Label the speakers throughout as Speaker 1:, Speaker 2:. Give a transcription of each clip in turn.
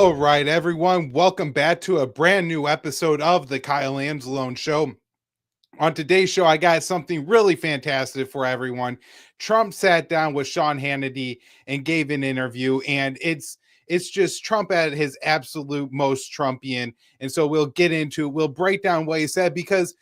Speaker 1: All right, everyone, welcome back to a brand new episode of the Kyle Anzalone Show. On today's show, I got something really fantastic for everyone. Trump sat down with Sean Hannity and gave an interview, and it's just Trump at his absolute most Trumpian. And so we'll break down what he said because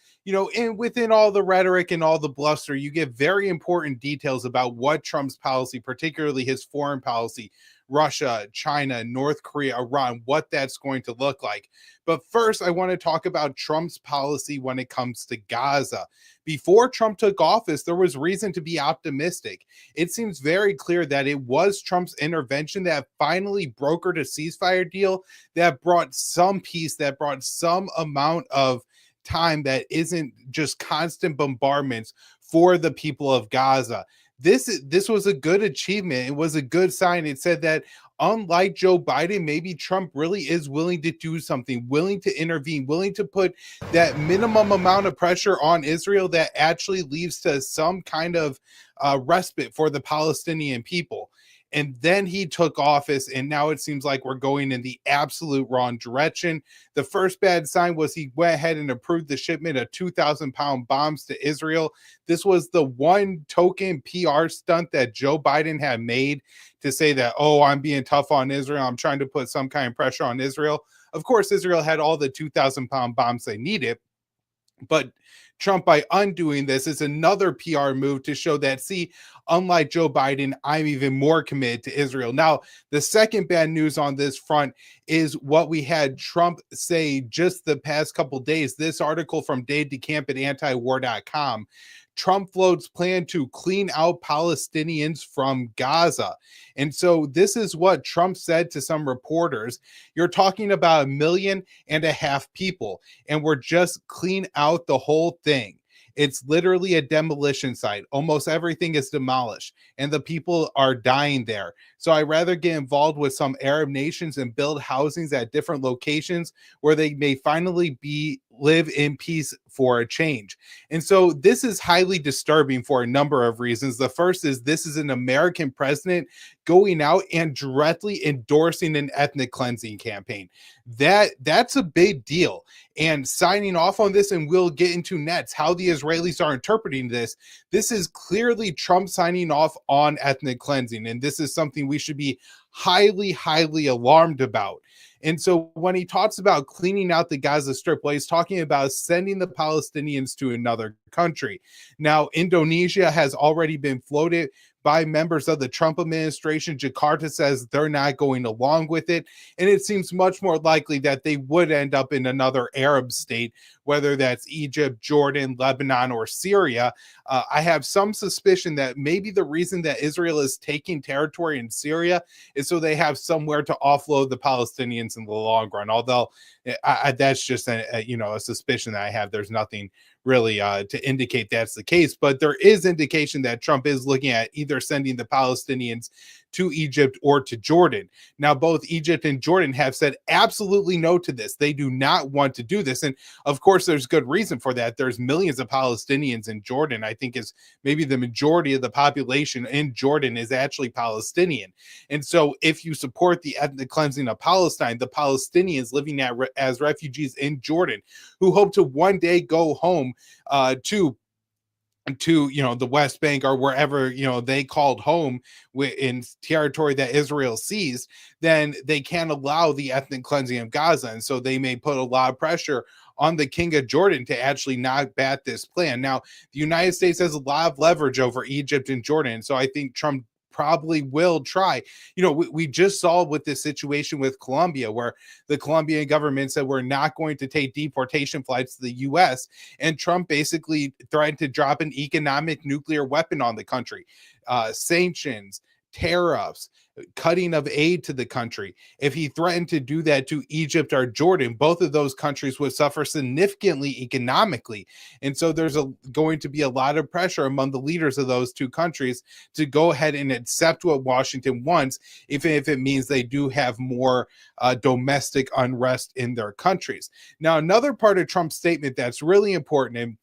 Speaker 1: within all the rhetoric and all the bluster, you get very important details about what Trump's policy, particularly his foreign policy, Russia, China, North Korea, Iran, what that's going to look like. But first, I want to talk about Trump's policy when it comes to Gaza. Before Trump took office, there was reason to be optimistic. It seems very clear that it was Trump's intervention that finally brokered a ceasefire deal that brought some peace, that brought some amount of time that isn't just constant bombardments for the people of Gaza. This was a good achievement. It was a good sign. It said that unlike Joe Biden, maybe Trump really is willing to do something, willing to intervene, willing to put that minimum amount of pressure on Israel that actually leads to some kind of respite for the Palestinian people. And then he took office, and now it seems like we're going in the absolute wrong direction. The first bad sign was he went ahead and approved the shipment of 2,000-pound bombs to Israel. This was the one token PR stunt that Joe Biden had made to say that, oh, I'm being tough on Israel. I'm trying to put some kind of pressure on Israel. Of course, Israel had all the 2,000-pound bombs they needed. But Trump, by undoing this, is another PR move to show that, see, unlike Joe Biden, I'm even more committed to Israel. Now, the second bad news on this front is what we had Trump say just the past couple days. This article from Dave DeCamp at antiwar.com. Trump floats plan to clean out Palestinians from Gaza. And so this is what Trump said to some reporters. You're talking about 1.5 million people, and we're just clean out the whole thing. It's literally a demolition site. Almost everything is demolished, and the people are dying there. So I'd rather get involved with some Arab nations and build housings at different locations where they may finally live in peace for a change. And so this is highly disturbing for a number of reasons. The first is this is an American president going out and directly endorsing an ethnic cleansing campaign. That's a big deal. And signing off on this, and we'll get into next how the Israelis are interpreting this. This is clearly Trump signing off on ethnic cleansing. And this is something we should be highly, highly alarmed about. And so when he talks about cleaning out the Gaza Strip, well, he's talking about sending the Palestinians to another country. Now, Indonesia has already been floated by members of the Trump administration. Jakarta says they're not going along with it. And it seems much more likely that they would end up in another Arab state, whether that's Egypt, Jordan, Lebanon, or Syria. I have some suspicion that maybe the reason that Israel is taking territory in Syria is so they have somewhere to offload the Palestinians in the long run. Although that's just a suspicion that I have. There's nothing really to indicate that's the case, but there is indication that Trump is looking at either sending the Palestinians to Egypt or to Jordan. Now, both Egypt and Jordan have said absolutely no to this. They do not want to do this. And of course, there's good reason for that. There's millions of Palestinians in Jordan. I think is maybe the majority of the population in Jordan is actually Palestinian. And so if you support the ethnic cleansing of Palestine, the Palestinians living as refugees in Jordan who hope to one day go home to the West Bank or wherever they called home in territory that Israel seized, then they can't allow the ethnic cleansing of Gaza. And so they may put a lot of pressure on the King of Jordan to actually knock back this plan. Now, the United States has a lot of leverage over Egypt and Jordan. So I think Trump probably will try. We just saw with this situation with Colombia, where the Colombian government said we're not going to take deportation flights to the U.S. And Trump basically threatened to drop an economic nuclear weapon on the country. Sanctions, tariffs, cutting of aid to the country. If he threatened to do that to Egypt or Jordan, both of those countries would suffer significantly economically. And so there's going to be a lot of pressure among the leaders of those two countries to go ahead and accept what Washington wants, even if it means they do have more domestic unrest in their countries. Now, another part of Trump's statement that's really important, and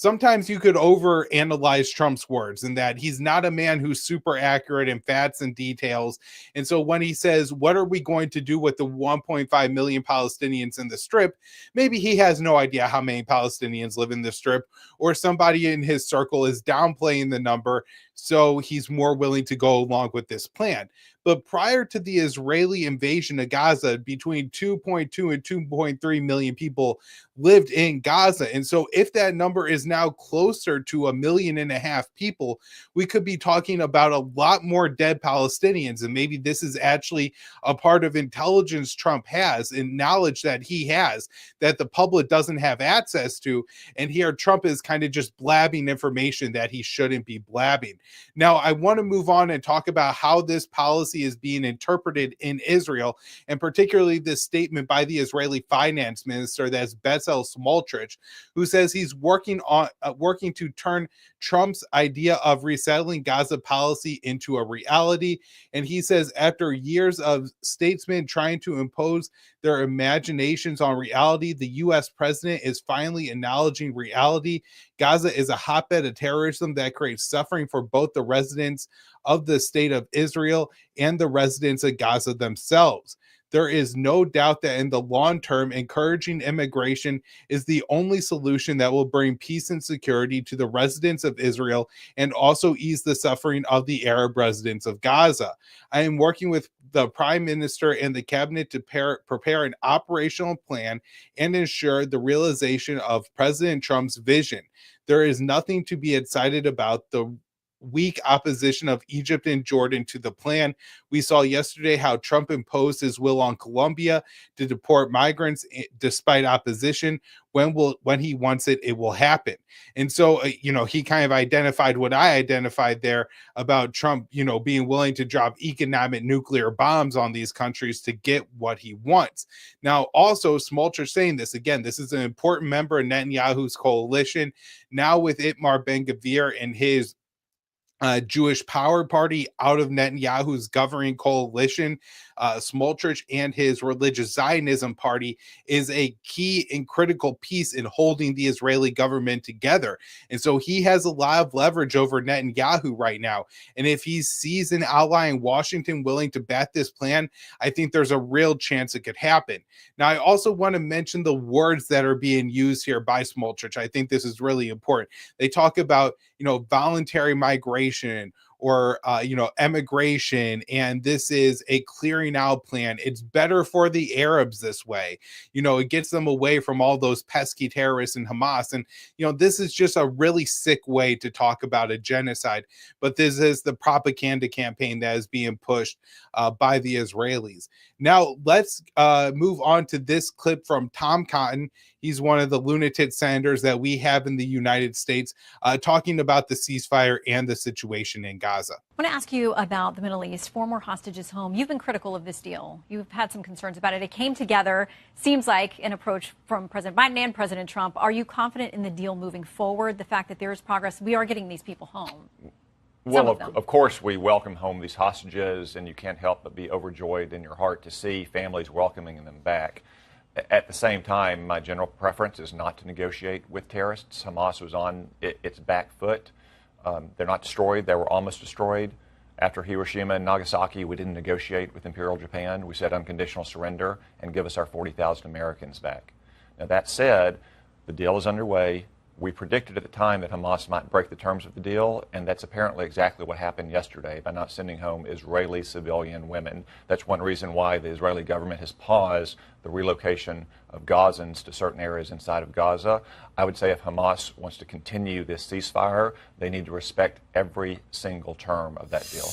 Speaker 1: sometimes you could overanalyze Trump's words, and that he's not a man who's super accurate in facts and details. And so when he says, what are we going to do with the 1.5 million Palestinians in the Strip? Maybe he has no idea how many Palestinians live in the Strip, or somebody in his circle is downplaying the number, so he's more willing to go along with this plan. But prior to the Israeli invasion of Gaza, between 2.2 and 2.3 million people lived in Gaza. And so if that number is now closer to 1.5 million people, we could be talking about a lot more dead Palestinians. And maybe this is actually a part of intelligence Trump has, and knowledge that he has that the public doesn't have access to. And here Trump is kind of just blabbing information that he shouldn't be blabbing. Now, I want to move on and talk about how this policy is being interpreted in Israel, and particularly this statement by the Israeli finance minister, that's Bezalel Smotrich, who says he's working to turn Trump's idea of resettling Gaza policy into a reality. And he says, after years of statesmen trying to impose their imaginations on reality, the U.S. president is finally acknowledging reality. Gaza is a hotbed of terrorism that creates suffering for both the residents of the state of Israel and the residents of Gaza themselves. There is no doubt that in the long term, encouraging immigration is the only solution that will bring peace and security to the residents of Israel and also ease the suffering of the Arab residents of Gaza. I am working with the Prime Minister and the cabinet to prepare an operational plan and ensure the realization of President Trump's vision. There is nothing to be excited about the weak opposition of Egypt and Jordan to the plan. We saw yesterday how Trump imposed his will on Colombia to deport migrants despite opposition. When he wants it, it will happen. And so, he kind of identified what I identified there about Trump, being willing to drop economic nuclear bombs on these countries to get what he wants. Now, also, Smolcher saying this again, this is an important member of Netanyahu's coalition. Now with Itamar Ben-Gvir and his Jewish Power Party out of Netanyahu's governing coalition, Smotrich and his religious Zionism party is a key and critical piece in holding the Israeli government together. And so he has a lot of leverage over Netanyahu right now. And if he sees an ally in Washington willing to back this plan, I think there's a real chance it could happen. Now, I also want to mention the words that are being used here by Smotrich. I think this is really important. They talk about, voluntary migration, or emigration, and this is a clearing out plan. It's better for the Arabs this way. It gets them away from all those pesky terrorists and Hamas. And this is just a really sick way to talk about a genocide. But this is the propaganda campaign that is being pushed by the Israelis. Now let's move on to this clip from Tom Cotton. He's one of the lunatic senators that we have in the United States, talking about the ceasefire and the situation in Gaza.
Speaker 2: I want to ask you about the Middle East. 4 more hostages home. You've been critical of this deal. You've had some concerns about it. It came together, seems like an approach from President Biden and President Trump. Are you confident in the deal moving forward, the fact that there is progress? We are getting these people home.
Speaker 3: Well, of course, we welcome home these hostages, and you can't help but be overjoyed in your heart to see families welcoming them back. At the same time, my general preference is not to negotiate with terrorists. Hamas was on its back foot. They're not destroyed. They were almost destroyed. After Hiroshima and Nagasaki, we didn't negotiate with Imperial Japan. We said unconditional surrender and give us our 40,000 Americans back. Now, that said, the deal is underway. We predicted at the time that Hamas might break the terms of the deal, and that's apparently exactly what happened yesterday by not sending home Israeli civilian women. That's one reason why the Israeli government has paused the relocation of Gazans to certain areas inside of Gaza. I would say if Hamas wants to continue this ceasefire, they need to respect every single term of that deal.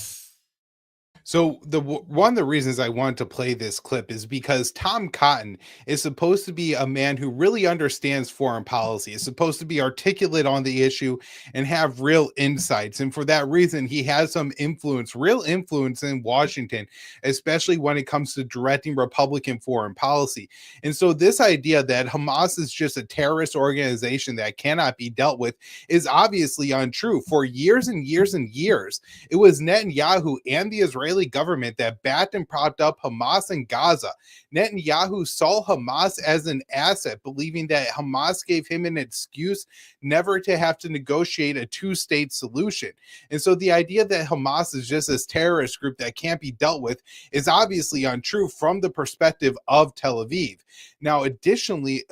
Speaker 1: So one of the reasons I wanted to play this clip is because Tom Cotton is supposed to be a man who really understands foreign policy, is supposed to be articulate on the issue and have real insights. And for that reason, he has some influence, real influence in Washington, especially when it comes to directing Republican foreign policy. And so this idea that Hamas is just a terrorist organization that cannot be dealt with is obviously untrue. For years and years and years, it was Netanyahu and the Israeli Israeli government that backed and propped up Hamas in Gaza. Netanyahu saw Hamas as an asset, believing that Hamas gave him an excuse never to have to negotiate a two-state solution. And so the idea that Hamas is just this terrorist group that can't be dealt with is obviously untrue from the perspective of Tel Aviv. Now, additionally,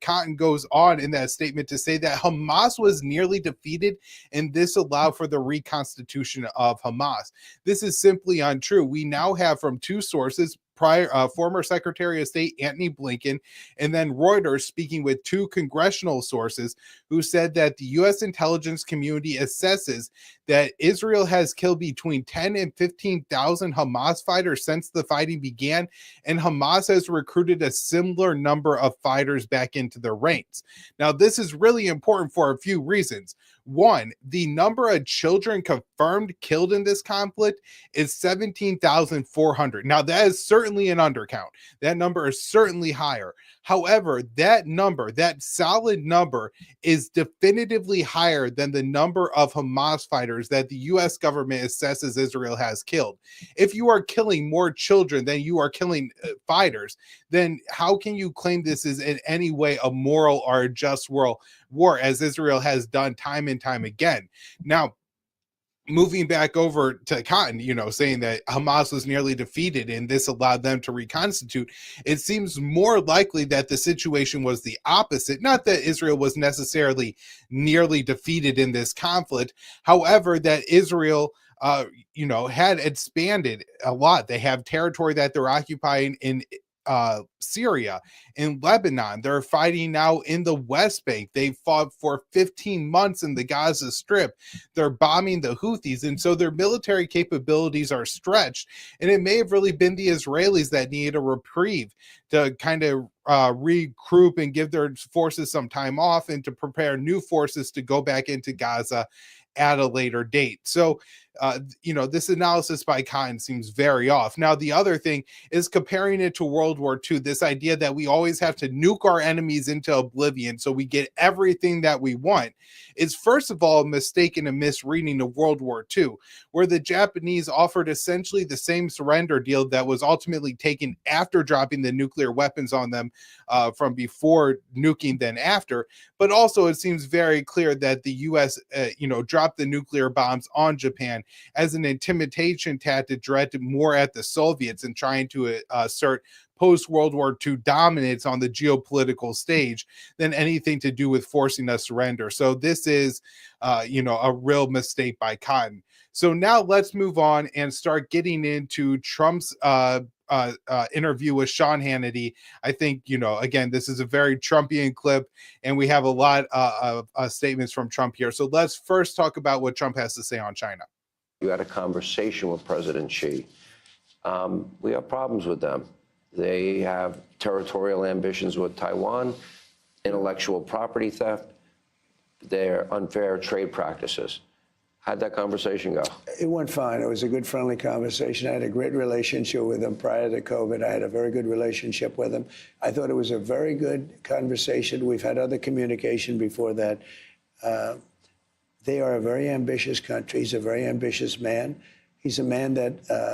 Speaker 1: Cotton goes on in that statement to say that Hamas was nearly defeated, and this allowed for the reconstitution of Hamas. This is simply untrue. We now have from two sources, former Secretary of State Antony Blinken, and then Reuters speaking with two congressional sources who said that the U.S. intelligence community assesses that Israel has killed between 10 and 15,000 Hamas fighters since the fighting began, and Hamas has recruited a similar number of fighters back into their ranks. Now, this is really important for a few reasons. One, the number of children confirmed killed in this conflict is 17,400. Now, that is certainly an undercount. That number is certainly higher. However, that number, that solid number, is definitively higher than the number of Hamas fighters that the U.S. government assesses Israel has killed. If you are killing more children than you are killing fighters, then how can you claim this is in any way a moral or a just war, as Israel has done time and time again? Now, moving back over to Cotton, saying that Hamas was nearly defeated and this allowed them to reconstitute, it seems more likely that the situation was the opposite. Not that Israel was necessarily nearly defeated in this conflict. However, that Israel had expanded a lot. They have territory that they're occupying in Syria, in Lebanon. They're fighting now in the West Bank. They fought for 15 months in the Gaza Strip. They're bombing the Houthis, and so their military capabilities are stretched. And it may have really been the Israelis that needed a reprieve to kind of regroup and give their forces some time off and to prepare new forces to go back into Gaza at a later date. So, this analysis by Cotton seems very off. Now, the other thing is comparing it to World War II, this idea that we always have to nuke our enemies into oblivion so we get everything that we want is, first of all, a mistake and a misreading of World War II, where the Japanese offered essentially the same surrender deal that was ultimately taken after dropping the nuclear weapons on them from before nuking than after. But also, it seems very clear that the U.S., dropped the nuclear bombs on Japan as an intimidation tactic directed more at the Soviets and trying to assert post-World War II dominance on the geopolitical stage than anything to do with forcing a surrender. So this is, a real mistake by Cotton. So now let's move on and start getting into Trump's interview with Sean Hannity. I think, again, this is a very Trumpian clip, and we have a lot of statements from Trump here. So let's first talk about what Trump has to say on China.
Speaker 4: You had a conversation with President Xi. We have problems with them. They have territorial ambitions with Taiwan, intellectual property theft, their unfair trade practices. How'd that conversation go?
Speaker 5: It went fine. It was a good, friendly conversation. I had a great relationship with him prior to COVID. I had a very good relationship with him. I thought it was a very good conversation. We've had other communication before that. They are a very ambitious country. He's a very ambitious man. He's a man that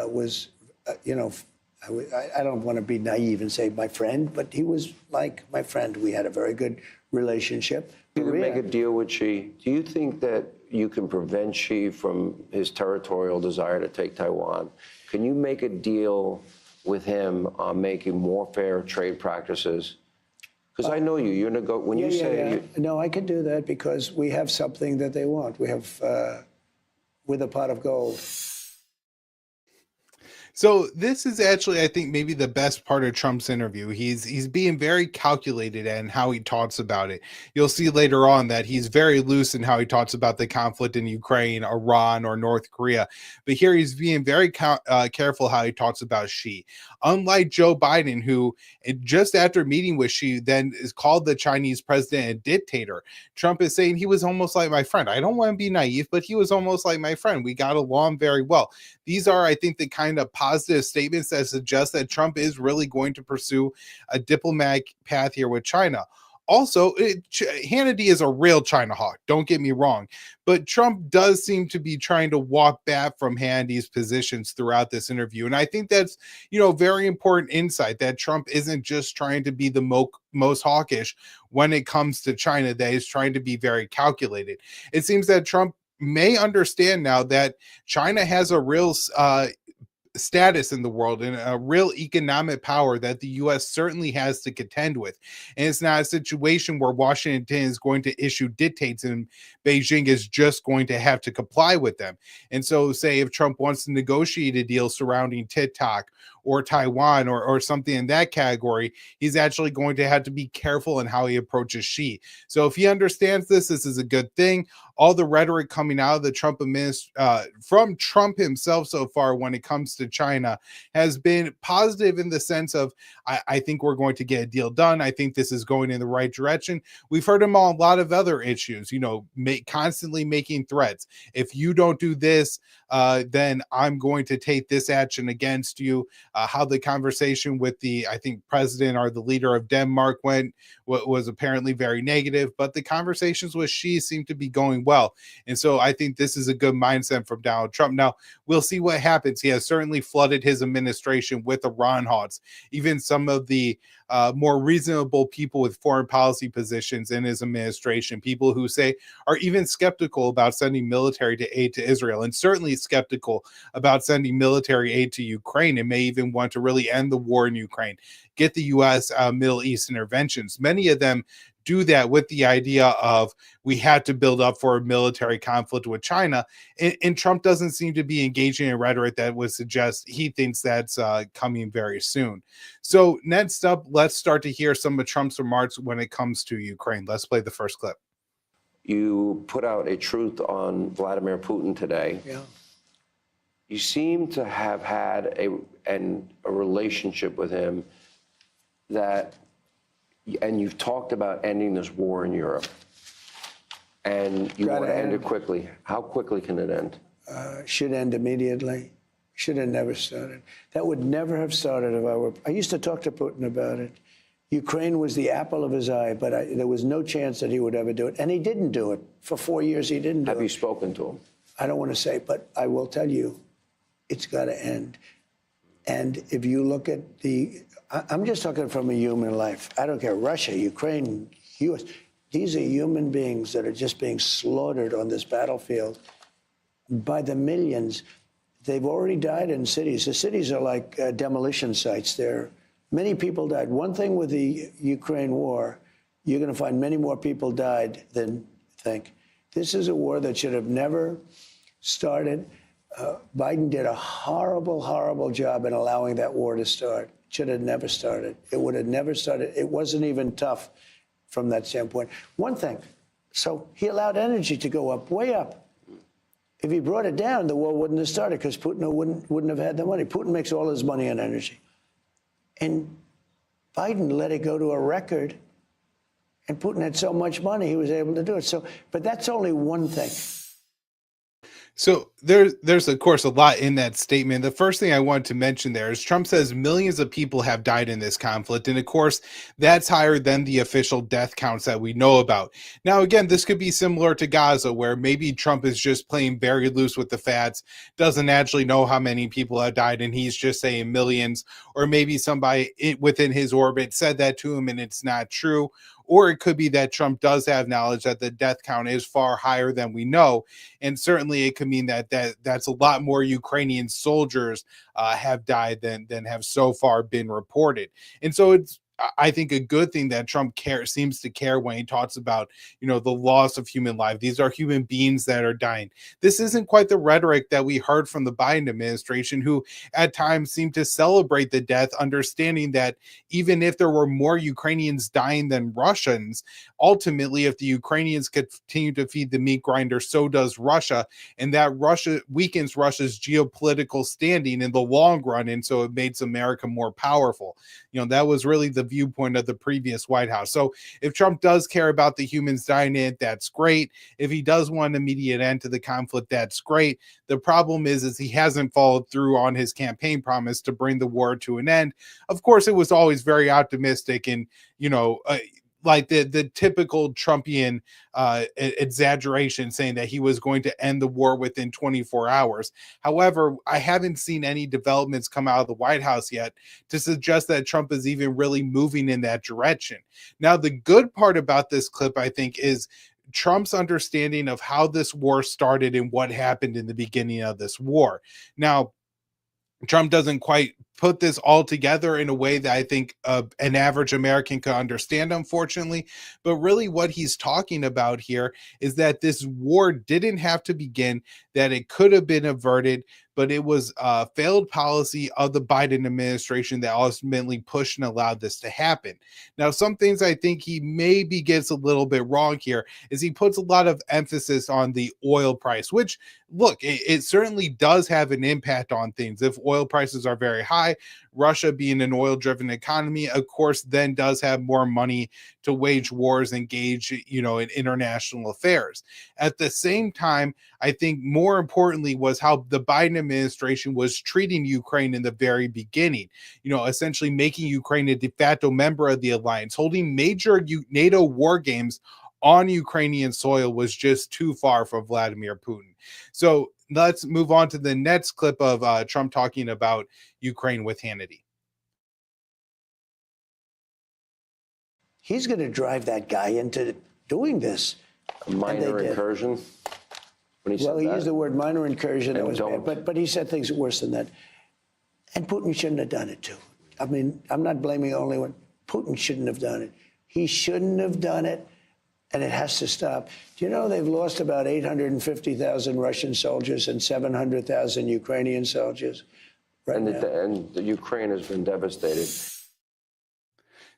Speaker 5: was, I don't want to be naive and say my friend, but he was like my friend. We had a very good relationship.
Speaker 4: You could make a deal with Xi. Do you think that you can prevent Xi from his territorial desire to take Taiwan? Can you make a deal with him on making more fair trade practices? Because I know you.
Speaker 5: No, I can do that because we have something that they want. We have with a pot of gold.
Speaker 1: So this is actually, I think, maybe the best part of Trump's interview. He's being very calculated in how he talks about it. You'll see later on that he's very loose in how he talks about the conflict in Ukraine, Iran, or North Korea. But here he's being very careful how he talks about Xi. Unlike Joe Biden, who just after meeting with Xi then is called the Chinese president a dictator, Trump is saying he was almost like my friend. I don't want to be naive, but he was almost like my friend. We got along very well. These are, I think, the kind of positive statements that suggest that Trump is really going to pursue a diplomatic path here with China. also, Hannity is a real China hawk. Don't get me wrong, but Trump does seem to be trying to walk back from Hannity's positions throughout this interview, and I think that's very important insight that Trump isn't just trying to be the most hawkish when it comes to China. That he's trying to be very calculated. It seems that Trump may understand now that China has a real status in the world and a real economic power that the U.S. certainly has to contend with. And it's not a situation where Washington is going to issue dictates and Beijing is just going to have to comply with them. And so, say if Trump wants to negotiate a deal surrounding TikTok or Taiwan or something in that category, he's actually going to have to be careful in how he approaches Xi. So if he understands this is a good thing. All the rhetoric coming out of the Trump from Trump himself so far when it comes to China has been positive in the sense of, I think we're going to get a deal done. I think this is going in the right direction. We've heard him on a lot of other issues, constantly making threats. If you don't do this, then I'm going to take this action against you. How the conversation with I think president or the leader of Denmark went was apparently very negative, but the conversations with Xi seem to be going well. And so I think this is a good mindset from Donald Trump. Now, we'll see what happens. He has certainly flooded his administration with Iran hawks. Even some of the more reasonable people with foreign policy positions in his administration, people who are even skeptical about sending military aid to Israel, and certainly skeptical about sending military aid to Ukraine, and may even want to really end the war in Ukraine, get the U.S. Middle East interventions. Many of them do that with the idea of we had to build up for a military conflict with China. And Trump doesn't seem to be engaging in rhetoric that would suggest he thinks that's coming very soon. So next up, let's start to hear some of Trump's remarks when it comes to Ukraine. Let's play the first clip.
Speaker 4: You put out a truth on Vladimir Putin today.
Speaker 5: Yeah.
Speaker 4: You seem to have had a relationship with him and you've talked about ending this war in Europe. And you want to end it quickly. How quickly can it end?
Speaker 5: Should end immediately. Should have never started. That would never have started if I were. I used to talk to Putin about it. Ukraine was the apple of his eye, but there was no chance that he would ever do it. And he didn't do it. For 4 years, he didn't do it.
Speaker 4: Have you spoken to him?
Speaker 5: I don't want to say, but I will tell you, it's got to end. And if you look at I'm just talking from a human life. I don't care, Russia, Ukraine, U.S. These are human beings that are just being slaughtered on this battlefield by the millions. They've already died in cities. The cities are like demolition sites. Many people died. One thing with the Ukraine war, you're going to find many more people died than think. This is a war that should have never started. Biden did a horrible, horrible job in allowing that war to start. Should have never started. It would have never started. It wasn't even tough from that standpoint. One thing, so he allowed energy to go up, way up. If he brought it down, the war wouldn't have started because Putin wouldn't have had the money. Putin makes all his money on energy. And Biden let it go to a record, and Putin had so much money, he was able to do it. So, but that's only one thing.
Speaker 1: So there's of course a lot in that statement. The first thing I want to mention there is Trump says millions of people have died in this conflict. And of course, that's higher than the official death counts that we know about. Now, again, this could be similar to Gaza, where maybe Trump is just playing very loose with the facts, doesn't actually know how many people have died, and he's just saying millions, or maybe somebody within his orbit said that to him and it's not true. Or it could be that Trump does have knowledge that the death count is far higher than we know. And certainly it could mean that's a lot more Ukrainian soldiers have died than have so far been reported. And so it's, I think, a good thing that Trump seems to care when he talks about, the loss of human life. These are human beings that are dying. This isn't quite the rhetoric that we heard from the Biden administration, who at times seemed to celebrate the death, understanding that even if there were more Ukrainians dying than Russians, ultimately, if the Ukrainians continue to feed the meat grinder, so does Russia. And that Russia weakens Russia's geopolitical standing in the long run. And so it makes America more powerful. That was really the viewpoint of the previous White House. So if Trump does care about the humans dying in it, that's great. If he does want an immediate end to the conflict, that's great. The problem is he hasn't followed through on his campaign promise to bring the war to an end. Of course, it was always very optimistic and, like the typical Trumpian exaggeration, saying that he was going to end the war within 24 hours. However, I haven't seen any developments come out of the White House yet to suggest that Trump is even really moving in that direction. Now, the good part about this clip, I think, is Trump's understanding of how this war started and what happened in the beginning of this war. Now, Trump doesn't quite put this all together in a way that I think an average American could understand, unfortunately. But really what he's talking about here is that this war didn't have to begin, that it could have been averted, but it was a failed policy of the Biden administration that ultimately pushed and allowed this to happen. Now, some things I think he maybe gets a little bit wrong here is he puts a lot of emphasis on the oil price, which, look, it certainly does have an impact on things. If oil prices are very high, Russia, being an oil-driven economy, of course, then does have more money to wage wars, engage, in international affairs. At the same time, I think more importantly was how the Biden administration was treating Ukraine in the very beginning, essentially making Ukraine a de facto member of the alliance, holding major NATO war games on Ukrainian soil was just too far for Vladimir Putin. So let's move on to the next clip of Trump talking about Ukraine with Hannity.
Speaker 5: He's going to drive that guy into doing this.
Speaker 4: A minor incursion? When he
Speaker 5: used the word minor incursion. That was bad, but he said things worse than that. And Putin shouldn't have done it, too. I mean, I'm not blaming only one. Putin shouldn't have done it. He shouldn't have done it, and it has to stop. Do you know they've lost about 850,000 Russian soldiers and 700,000 Ukrainian soldiers right now?
Speaker 4: And the Ukraine has been devastated.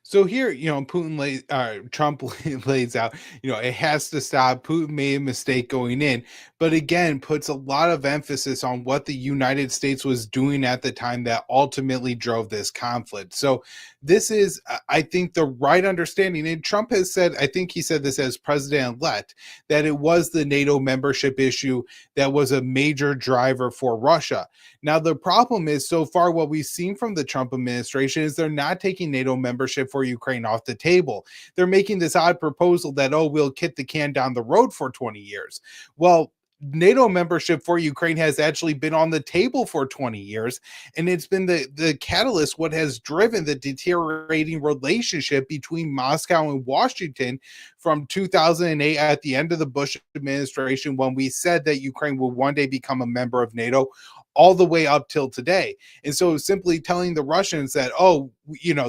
Speaker 1: So here, Trump lays out, it has to stop. Putin made a mistake going in, but again, puts a lot of emphasis on what the United States was doing at the time that ultimately drove this conflict. So this is, I think, the right understanding. And Trump has said, I think he said this as president-elect, that it was the NATO membership issue that was a major driver for Russia. Now, the problem is, so far, what we've seen from the Trump administration is they're not taking NATO membership for Ukraine off the table. They're making this odd proposal that, we'll kick the can down the road for 20 years. Well, NATO membership for Ukraine has actually been on the table for 20 years, and it's been the catalyst, what has driven the deteriorating relationship between Moscow and Washington from 2008 at the end of the Bush administration, when we said that Ukraine will one day become a member of NATO, all the way up till today. And so simply telling the Russians that,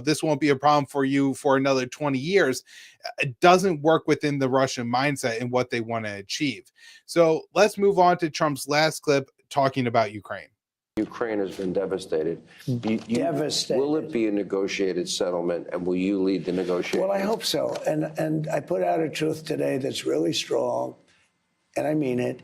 Speaker 1: this won't be a problem for you for another 20 years, it doesn't work within the Russian mindset and what they want to achieve. So let's move on to Trump's last clip talking about Ukraine.
Speaker 4: Ukraine has been devastated.
Speaker 5: Devastated.
Speaker 4: Will it be a negotiated settlement, and will you lead the negotiations?
Speaker 5: Well, I hope so. And I put out a truth today that's really strong, and I mean it.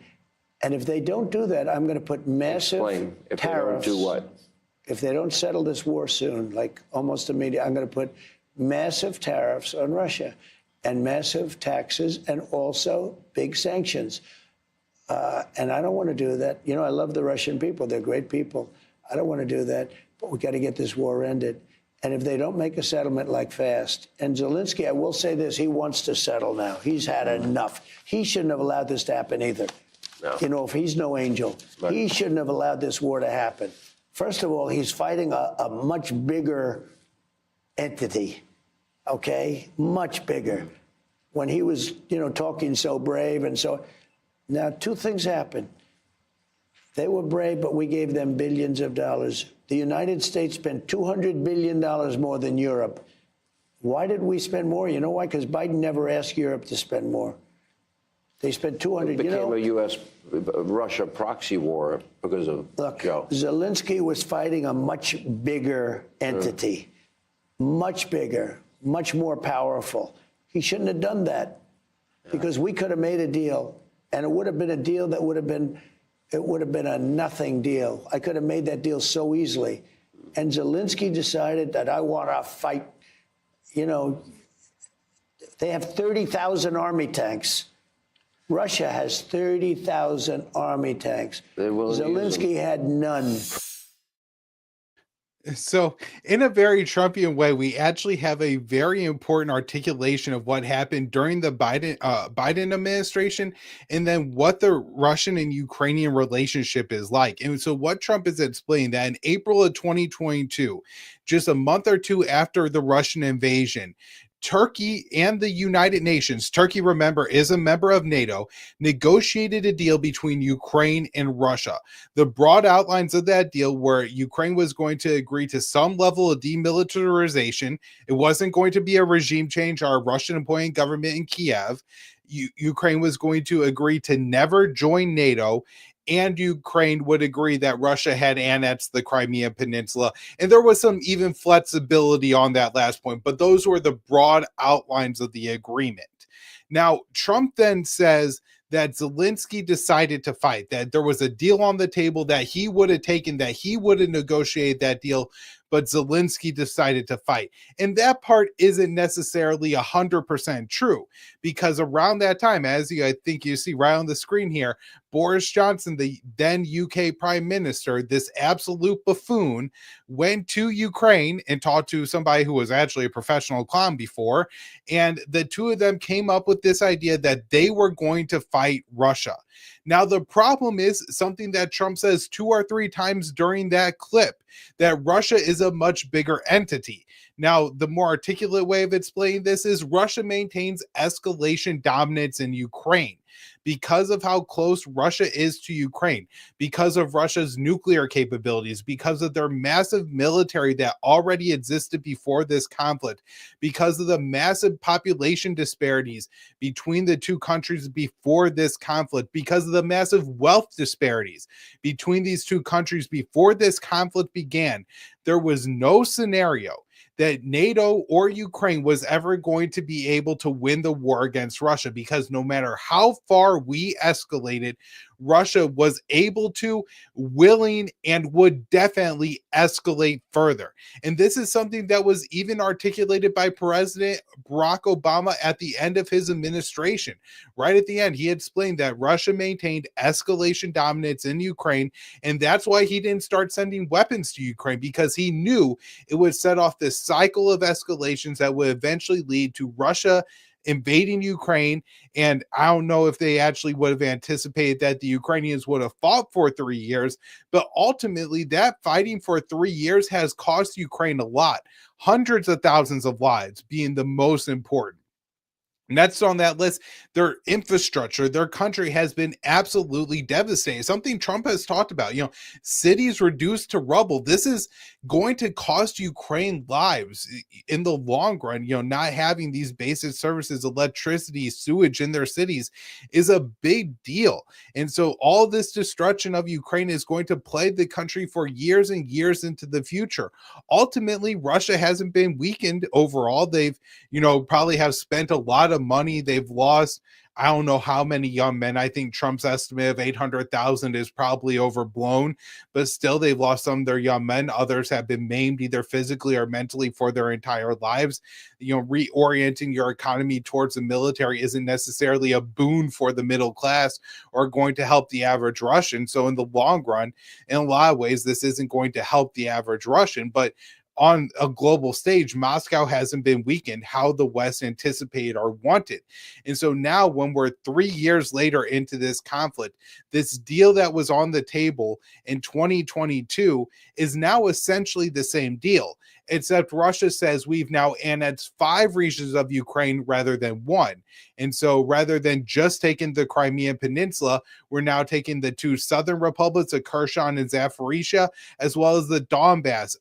Speaker 5: And if they don't do that, I'm going to put massive
Speaker 4: if
Speaker 5: tariffs.
Speaker 4: They don't do what?
Speaker 5: If they don't settle this war soon, like almost immediately, I'm going to put massive tariffs on Russia and massive taxes and also big sanctions. And I don't want to do that. I love the Russian people. They're great people. I don't want to do that. But we got to get this war ended. And if they don't make a settlement like fast, and Zelensky, I will say this, he wants to settle now. He's had enough. He shouldn't have allowed this to happen either. No. If he's no angel, he shouldn't have allowed this war to happen. First of all, he's fighting a much bigger entity, okay? Much bigger. When he was, talking so brave and so... Now, two things happened. They were brave, but we gave them billions of dollars. The United States spent $200 billion more than Europe. Why did we spend more? You know why? Because Biden never asked Europe to spend more. They spent $200 billion.
Speaker 4: It became a U.S.-Russia proxy war because of Joe.
Speaker 5: Zelensky was fighting a much bigger entity, much bigger, much more powerful. He shouldn't have done that because we could have made a deal, and it would have been a deal that would have been a nothing deal. I could have made that deal so easily. And Zelensky decided that I want to fight. They have 30,000 army tanks. Russia has 30,000 army tanks. Zelensky had none.
Speaker 1: So, in a very Trumpian way, we actually have a very important articulation of what happened during the Biden administration, and then what the Russian and Ukrainian relationship is like. And so, what Trump is explaining that in April of 2022, just a month or two after the Russian invasion, Turkey and the United Nations, Turkey, remember, is a member of NATO, negotiated a deal between Ukraine and Russia. The broad outlines of that deal were Ukraine was going to agree to some level of demilitarization. It wasn't going to be a regime change or a Russian appointed government in Kiev. Ukraine was going to agree to never join NATO, and Ukraine would agree that Russia had annexed the Crimea Peninsula. And there was some even flexibility on that last point, but those were the broad outlines of the agreement. Now, Trump then says that Zelensky decided to fight, that there was a deal on the table that he would have taken, that he would have negotiated that deal, but Zelensky decided to fight. And that part isn't necessarily 100% true, because around that time, as I think you see right on the screen here, Boris Johnson, the then UK Prime Minister, this absolute buffoon, went to Ukraine and talked to somebody who was actually a professional clown before, and the two of them came up with this idea that they were going to fight Russia. Now, the problem is something that Trump says 2 or 3 times during that clip, that Russia is a much bigger entity. Now, the more articulate way of explaining this is Russia maintains escalation dominance in Ukraine. Because of how close Russia is to Ukraine, because of Russia's nuclear capabilities, because of their massive military that already existed before this conflict, because of the massive population disparities between the two countries before this conflict, because of the massive wealth disparities between these two countries before this conflict began, there was no scenario that NATO or Ukraine was ever going to be able to win the war against Russia, because no matter how far we escalated, Russia was able to, willing, and would definitely escalate further. And this is something that was even articulated by President Barack Obama at the end of his administration. Right at the end, he explained that Russia maintained escalation dominance in Ukraine, and that's why he didn't start sending weapons to Ukraine, because he knew it would set off this cycle of escalations that would eventually lead to Russia invading Ukraine. And I don't know if they actually would have anticipated that the Ukrainians would have fought for 3 years, but ultimately that fighting for 3 years has cost Ukraine a lot, hundreds of thousands of lives being the most important. Next on that list, their infrastructure, their country has been absolutely devastated. Something Trump has talked about, cities reduced to rubble. This is going to cost Ukraine lives in the long run. Not having these basic services, electricity, sewage in their cities is a big deal. And so all this destruction of Ukraine is going to plague the country for years and years into the future. Ultimately, Russia hasn't been weakened overall. They've, probably have spent a lot of money. They've lost, I don't know how many young men. I think Trump's estimate of 800,000 is probably overblown, but still they've lost some of their young men. Others have been maimed either physically or mentally for their entire lives. Reorienting your economy towards the military isn't necessarily a boon for the middle class or going to help the average Russian. So in the long run, in a lot of ways, this isn't going to help the average Russian, but on a global stage, Moscow hasn't been weakened how the West anticipated or wanted. And so now, when we're 3 years later into this conflict, this deal that was on the table in 2022 is now essentially the same deal, except Russia says we've now annexed 5 regions of Ukraine rather than 1. And so rather than just taking the Crimean Peninsula, we're now taking the 2 southern republics of Kherson and Zaporizhia, as well as the Donbass,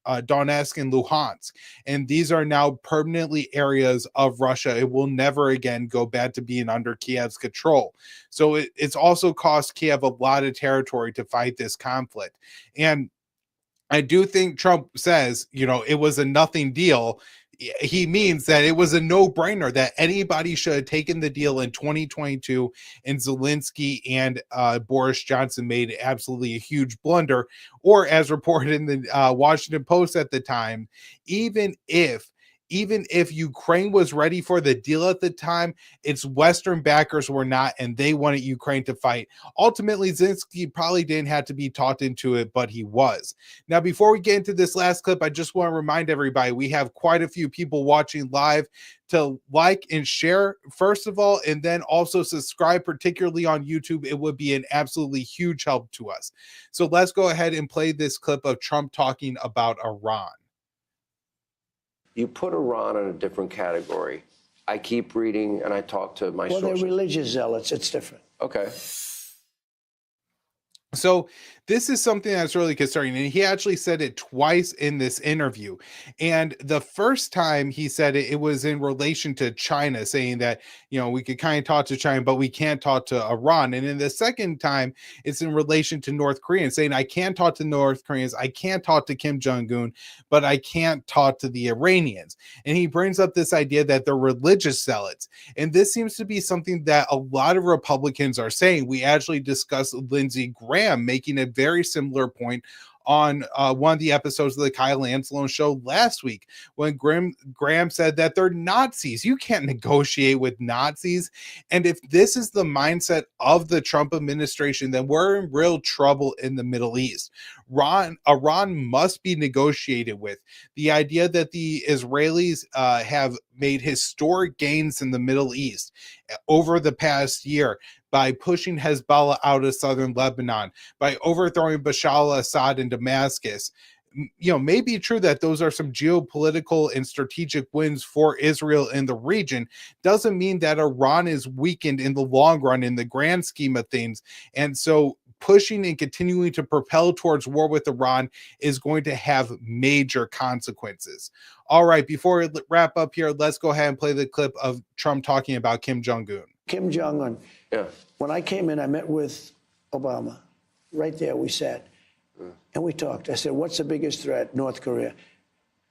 Speaker 1: Donetsk and Luhansk. And these are now permanently areas of Russia. It will never again go back to being under Kiev's control. So it's also cost Kiev a lot of territory to fight this conflict. And I do think Trump says, it was a nothing deal. He means that it was a no-brainer that anybody should have taken the deal in 2022, and Zelensky and Boris Johnson made absolutely a huge blunder. Or as reported in the Washington Post at the time, even if even if Ukraine was ready for the deal at the time, its Western backers were not, and they wanted Ukraine to fight. Ultimately, Zelensky probably didn't have to be talked into it, but he was. Now, before we get into this last clip, I just want to remind everybody we have quite a few people watching live to like and share, first of all, and then also subscribe, particularly on YouTube. It would be an absolutely huge help to us. So let's go ahead and play this clip of Trump talking about Iran.
Speaker 4: You put Iran in a different category. I keep reading and I talk to my sources.
Speaker 5: Well, they're religious zealots. It's different.
Speaker 4: Okay.
Speaker 1: So this is something that's really concerning, and he actually said it twice in this interview. And the first time he said it, it was in relation to China, saying that, you know, we could kind of talk to China, but we can't talk to Iran. And in the second time, it's in relation to North Korea, saying I can't talk to North Koreans, I can't talk to Kim Jong-un, but I can't talk to the Iranians. And he brings up this idea that they're religious zealots. And this seems to be something that a lot of Republicans are saying. We actually discussed Lindsey Graham making a very similar point on one of the episodes of the Kyle Anselone show last week, when Graham said that they're Nazis. You can't negotiate with Nazis. And if this is the mindset of the Trump administration, then we're in real trouble in the Middle East. Iran must be negotiated with. The idea that the Israelis have made historic gains in the Middle East over the past year by pushing Hezbollah out of southern Lebanon, by overthrowing Bashar al-Assad in Damascus, you know, may be true that those are some geopolitical and strategic wins for Israel in the region, doesn't mean that Iran is weakened in the long run in the grand scheme of things. And so pushing and continuing to propel towards war with Iran is going to have major consequences. All right, before we wrap up here, let's go ahead and play the clip of Trump talking about Kim Jong-un.
Speaker 5: Kim Jong-un.
Speaker 4: Yeah.
Speaker 5: When I came in, I met with Obama. Right there, we sat. And we talked. I said, what's the biggest threat? North Korea.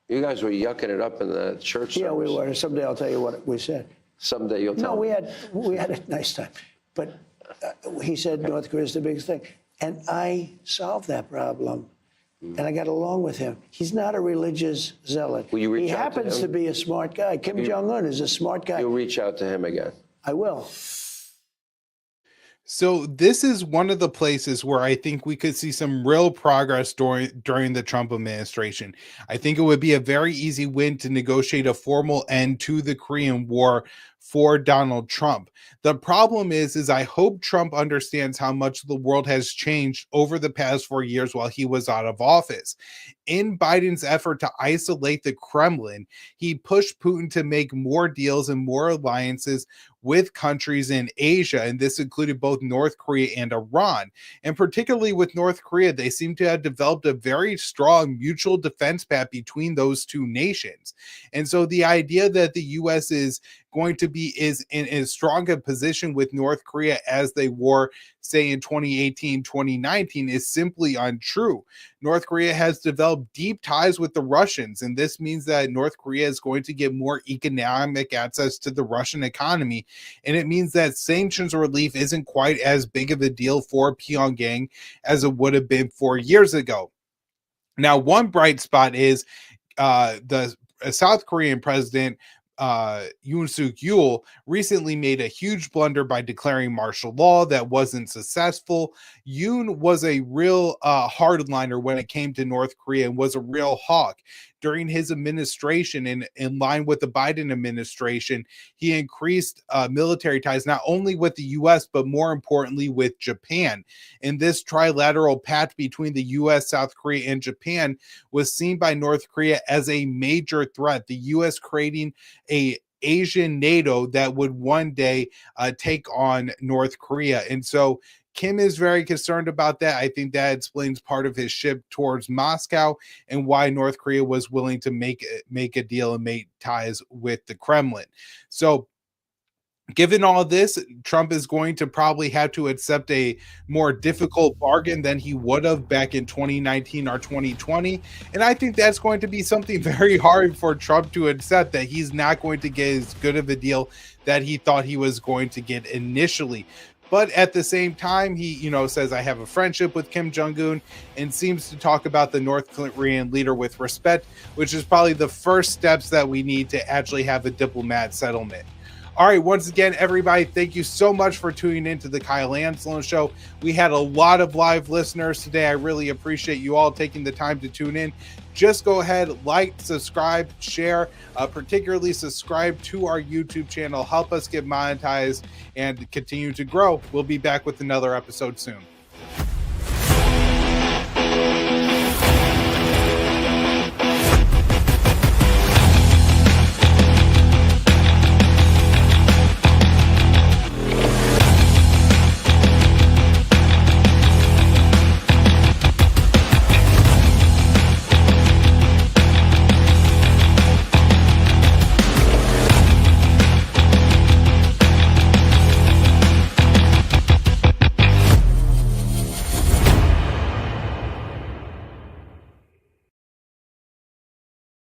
Speaker 4: You guys were yucking it up in the church service.
Speaker 5: Yeah, we were. Someday I'll tell you what we said.
Speaker 4: Someday you'll tell
Speaker 5: me.
Speaker 4: me.
Speaker 5: We had a nice time. But he said North Korea is the biggest thing. And I solved that problem. And I got along with him. He's not a religious zealot.
Speaker 4: Will you reach
Speaker 5: he
Speaker 4: out to
Speaker 5: happens
Speaker 4: him?
Speaker 5: to be a smart guy. Kim Jong-un is a smart guy.
Speaker 4: You'll reach out to him again.
Speaker 5: I will.
Speaker 1: So this is one of the places where I think we could see some real progress during the Trump administration. I think it would be a very easy win to negotiate a formal end to the Korean War for Donald Trump. The problem is I hope Trump understands how much the world has changed over the past 4 years while he was out of office. In Biden's effort to isolate the Kremlin, he pushed Putin to make more deals and more alliances with countries in Asia, and this included both North Korea and Iran. And particularly with North Korea, they seem to have developed a very strong mutual defense pact between those two nations. And so the idea that the U.S. is going to be in as strong a position with North Korea as they were, say, in 2018, 2019 is simply untrue. North Korea has developed deep ties with the Russians, and this means that North Korea is going to get more economic access to the Russian economy, and it means that sanctions relief isn't quite as big of a deal for Pyongyang as it would have been 4 years ago. Now, one bright spot is the South Korean president Yoon Suk Yeol recently made a huge blunder by declaring martial law that wasn't successful. Yoon was a real hardliner when it came to North Korea and was a real hawk. During his administration, in line with the Biden administration, he increased military ties not only with the U.S., but more importantly with Japan. And this trilateral pact between the U.S., South Korea, and Japan was seen by North Korea as a major threat. The U.S. creating a Asian NATO that would one day take on North Korea. And so Kim is very concerned about that. I think that explains part of his shift towards Moscow and why North Korea was willing to make a deal and make ties with the Kremlin. So given all of this, Trump is going to probably have to accept a more difficult bargain than he would have back in 2019 or 2020. And I think that's going to be something very hard for Trump to accept, that he's not going to get as good of a deal that he thought he was going to get initially. But at the same time, he, says, I have a friendship with Kim Jong-un, and seems to talk about the North Korean leader with respect, which is probably the first steps that we need to actually have a diplomat settlement. All right, once again, everybody, thank you so much for tuning into the Kyle Anselone Show. We had a lot of live listeners today. I really appreciate you all taking the time to tune in. Just go ahead, like, subscribe, share, particularly subscribe to our YouTube channel. Help us get monetized and continue to grow. We'll be back with another episode soon.